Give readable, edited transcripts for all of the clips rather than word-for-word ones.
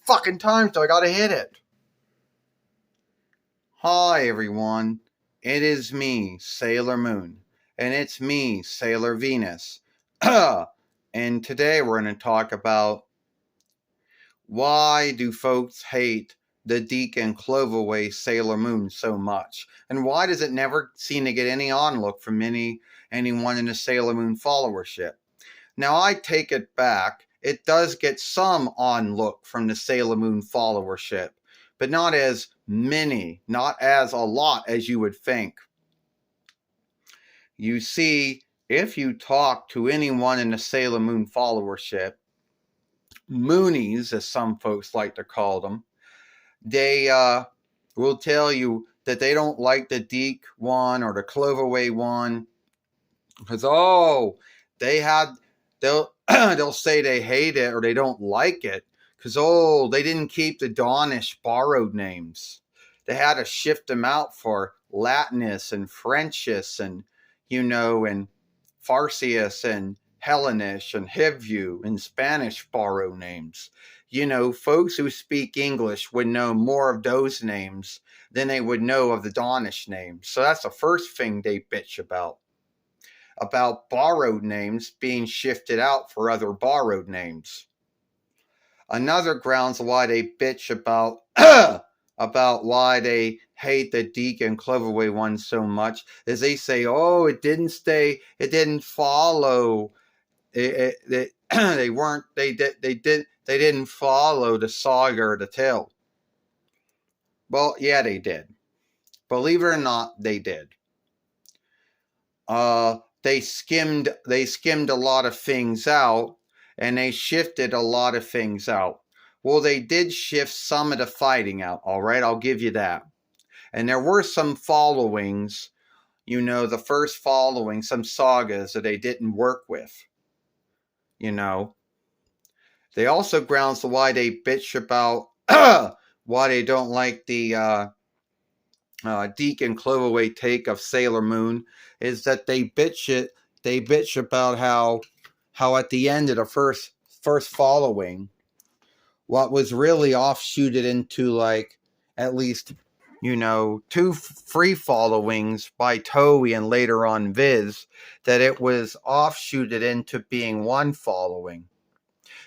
fucking time, so I gotta hit it. Hi, everyone. It is me, Sailor Moon. And it's me, Sailor Venus. And today we're going to talk about why do folks hate the Dic And Cloverway Sailor Moon so much? And why does it never seem to get any onlook from anyone in the Sailor Moon followership? Now, I take it back. It does get some onlook from the Sailor Moon followership, but not as many, not as a lot as you would think. You see, if you talk to anyone in the Sailor Moon followership, Moonies, as some folks like to call them, they will tell you that they don't like the Dic one or the Cloverway one because, they'll say they hate it or they don't like it because, they didn't keep the Dawnish borrowed names. They had to shift them out for Latinus and Frenchus and, and Farcius and Hellenish and Hivju and Spanish borrowed names. Folks who speak English would know more of those names than they would know of the Dawnish names. So that's the first thing they bitch about borrowed names being shifted out for other borrowed names. Another grounds why they bitch about why they hate the Dic And Cloverway one so much is they say, it didn't follow. They didn't follow the saga or the tale. Well, yeah, they did. Believe it or not, they did. They skimmed a lot of things out, and they shifted a lot of things out. Well, they did shift some of the fighting out, all right? I'll give you that. And there were some followings, the first following, some sagas that they didn't work with. They also grounds why they bitch about why they don't like the Dic And Cloverway take of Sailor Moon is that they bitch about how at the end of the first following, what was really offshooted into like at least 2 free followings by Toei and later on Viz, that it was offshooted into being one following.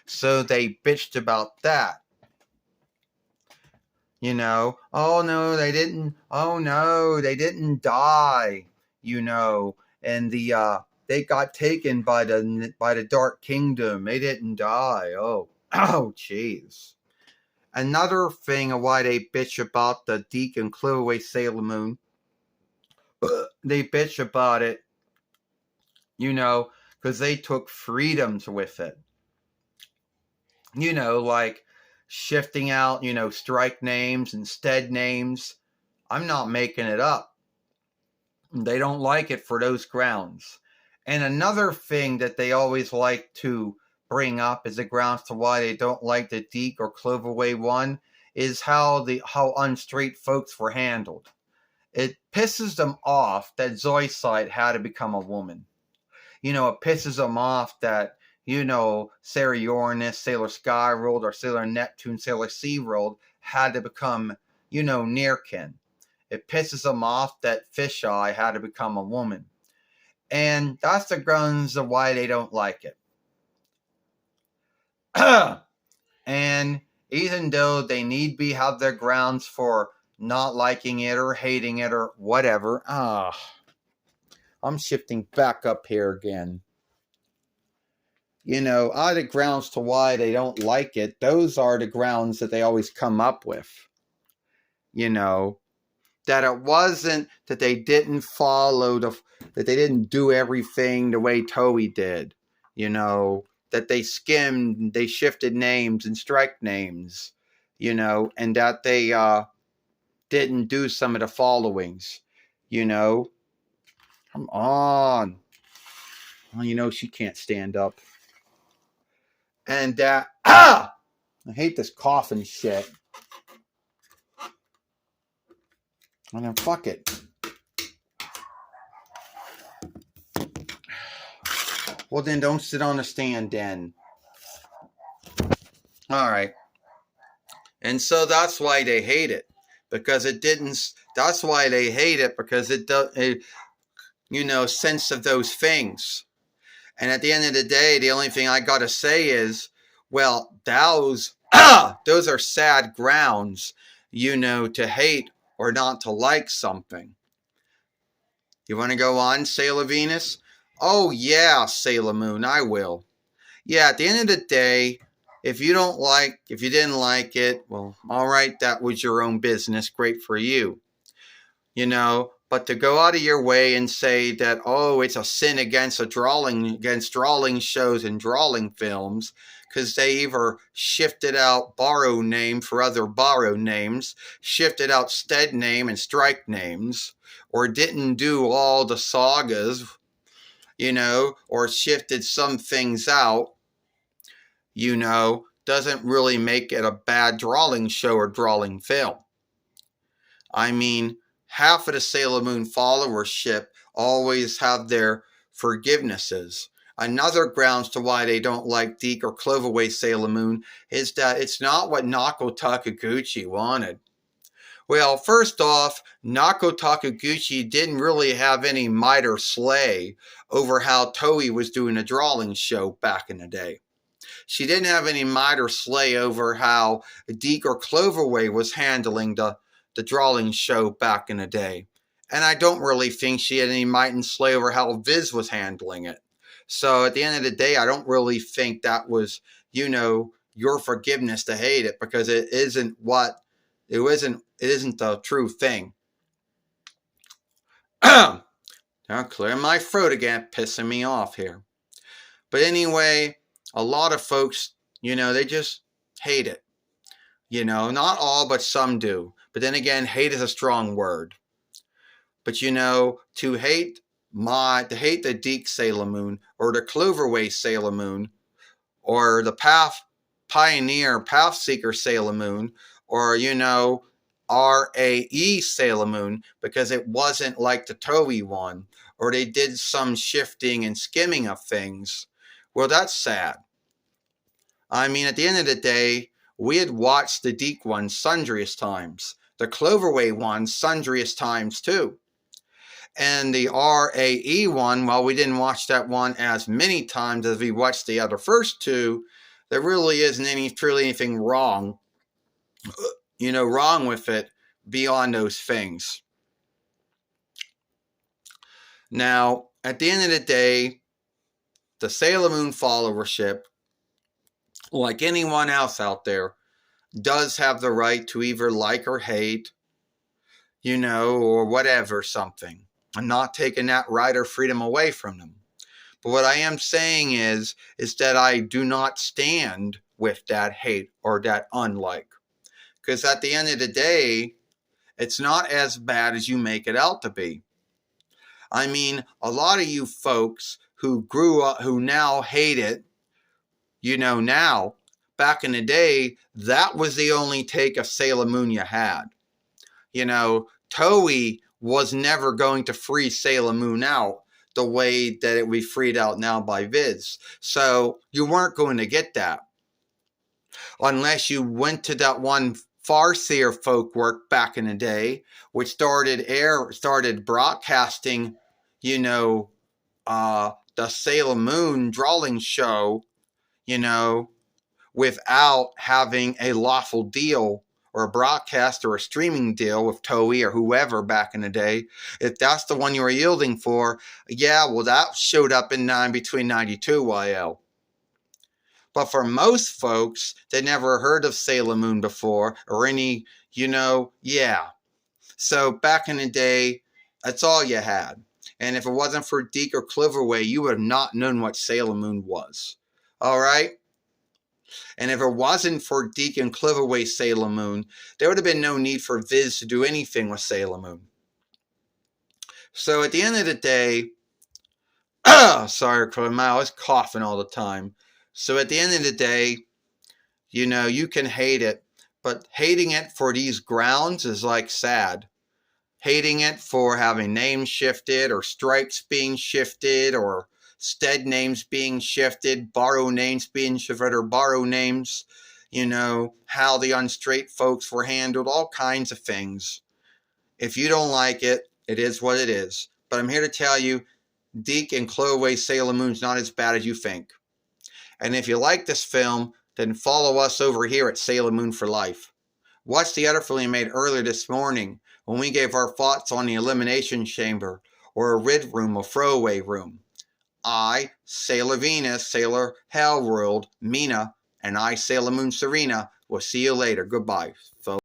So they bitched about that. Oh no, they didn't. Oh no, they didn't die. And they got taken by the Dark Kingdom. They didn't die. Oh, jeez. Another thing of why they bitch about the Dic And Cloverway Sailor Moon, they bitch about it, because they took freedoms with it. Like shifting out, strike names and stead names. I'm not making it up. They don't like it for those grounds. And another thing that they always like to bring up as the grounds to why they don't like the Dic or Cloverway one is how unstraight folks were handled. It pisses them off that Zoisite had to become a woman. It pisses them off that, Sarah Uranus, Sailor Skyworld, or Sailor Neptune, Sailor SeaWorld had to become, nearkin. It pisses them off that Fisheye had to become a woman. And that's the grounds of why they don't like it. And even though they have their grounds for not liking it or hating it or whatever, I'm shifting back up here again. Are the grounds to why they don't like it. Those are the grounds that they always come up with. That it wasn't that they didn't that they didn't do everything the way Toei did. That they skimmed, they shifted names and strike names, and that they didn't do some of the followings, Come on. Well, she can't stand up. And, I hate this coughing shit. And then fuck it. Well, then don't sit on the stand then. All right. And so that's why they hate it, because it didn't. That's why they hate it, because it does, sense of those things. And at the end of the day, the only thing I got to say is, well, those are sad grounds, to hate or not to like something. You want to go on, Sailor Venus? Oh, yeah, Sailor Moon, I will. Yeah, at the end of the day, if you didn't like it, well, all right, that was your own business. Great for you. But to go out of your way and say that, oh, it's a sin against drawing shows and drawing films, because they either shifted out borrow name for other borrow names, shifted out stead name and strike names, or didn't do all the sagas, or shifted some things out, doesn't really make it a bad drawing show or drawing film. I mean, half of the Sailor Moon followership always have their forgivenesses. Another grounds to why they don't like Dic or Cloverway Sailor Moon is that it's not what Nako Takaguchi wanted. Well, first off, Nako Takaguchi didn't really have any might or sway over how Toei was doing a drawing show back in the day. She didn't have any might or sway over how Dic or Cloverway was handling the drawing show back in the day. And I don't really think she had any might and sway over how Viz was handling it. So at the end of the day, I don't really think that was, your forgiveness to hate it, because it isn't the true thing. Now clearing my throat again, pissing me off here. But anyway, a lot of folks, they just hate it. Not all, but some do. But then again, hate is a strong word. But to hate the Dic Sailor Moon, or the Cloverway Sailor Moon, or the Path Seeker Sailor Moon, or RAE Sailor Moon, because it wasn't like the Toei one, or they did some shifting and skimming of things. Well, that's sad. I mean, at the end of the day, we had watched the Dic one sundriest times, the Cloverway one sundriest times too. And the RAE one, while we didn't watch that one as many times as we watched the other first two, there really isn't anything wrong, wrong with it beyond those things. Now, at the end of the day, the Sailor Moon followership, like anyone else out there, does have the right to either like or hate, or whatever, something. I'm not taking that right or freedom away from them. But what I am saying is that I do not stand with that hate or that unlike. Because at the end of the day, it's not as bad as you make it out to be. I mean, a lot of you folks who grew up, who now hate it, now, back in the day, that was the only take of Sailor Moon you had. Toei was never going to free Sailor Moon out the way that it would be freed out now by Viz. So you weren't going to get that. Unless you went to that one Farseer folk work back in the day, which started broadcasting, the Sailor Moon drawing show, without having a lawful deal or a broadcast or a streaming deal with Toei or whoever back in the day. If that's the one you were yielding for, yeah, well, that showed up in between 92 YL. But for most folks that never heard of Sailor Moon before, or any, yeah. So back in the day, that's all you had. And if it wasn't for Dic or Cloverway, you would have not known what Sailor Moon was. All right? And if it wasn't for Dic and Cloverway Sailor Moon, there would have been no need for Viz to do anything with Sailor Moon. So at the end of the day, sorry, I was coughing all the time. So at the end of the day, you can hate it, but hating it for these grounds is like sad. Hating it for having names shifted, or strikes being shifted, or stead names being shifted, borrow names being shifted, or borrow names, you know, how the unstraight folks were handled, all kinds of things. If you don't like it, it is what it is. But I'm here to tell you, Dic And Cloverway Sailor Moon's not as bad as you think. And if you like this film, then follow us over here at Sailor Moon for Life. Watch the other film we made earlier this morning when we gave our thoughts on the Elimination Chamber, or a Rid Room, or Throwaway Room. I, Sailor Venus, Sailor Hellworld, Mina, and I, Sailor Moon Serena, will see you later. Goodbye, folks.